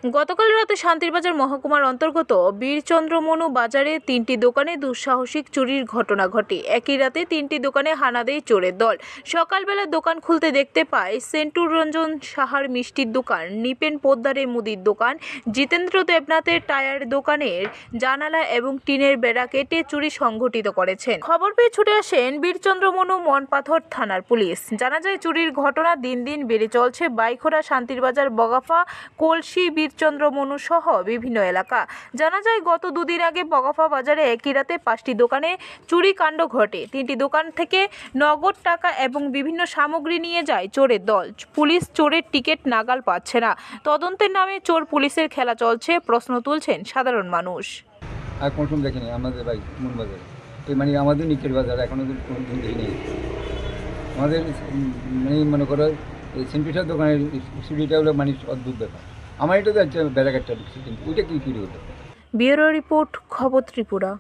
গতকাল রাতে শান্তিরবাজার মহকুমার অন্তর্গত বীরচন্দ্রমনু বাজারে 3টি দোকানে দুঃসাহসিক চুরির ঘটনা ঘটে। একই রাতে 3টি দোকানে হানা দেয় চোরের দল। সকালবেলা দোকান খুলতে দেখতে পায় সেন্টুর রঞ্জন সাহার মিষ্টির দোকান, নিপেন পোদ্দারের মুদির দোকান, জিতেন্দ্র দেবনাথের টায়ার দোকানের জানালা এবং টিনের বেড়া কেটে চুরি সংঘটিত করেছেন। খবর পেয়ে ছুটে আসেন বীরচন্দ্রমনু মনপাথর থানার পুলিশ। জানা যায় চুরির ঘটনা দিন দিন বেড়ে চলছে বাইখোড়া, শান্তিরবাজার, বগাফা, কলসি, বীরচন্দ্রমনু সহ বিভিন্ন এলাকা। জানা যায় গত দুদিন আগে বগাফা বাজারে একই রাতে 5টি দোকানে চুরি কাণ্ড ঘটে। 3টি দোকান থেকে নগদ টাকা এবং বিভিন্ন সামগ্রী নিয়ে যায় চোরের দল। পুলিশ চোরের টিকিট নাগাল পাচ্ছে না। তদন্তের নামে চোর পুলিশের খেলা চলছে, প্রশ্ন তুলছেন সাধারণ মানুষ। আর কোনো সময় দেখিনি আমাদের বাড়ি মন বাজারে, এই মানে আমাদের নিচের বাজার এখনও কোনো দিন দেখিনি। আমাদের মনে করো এই সেন্টুটার দোকানের চুরিটা হলো মানে অদ্ভুত ব্যাপার। আমার এটা তো বেড়াঘাটটা ঢুকছে, কিন্তু ওইটা কী চুরি হলো। ব্যুরো রিপোর্ট, খবর ত্রিপুরা।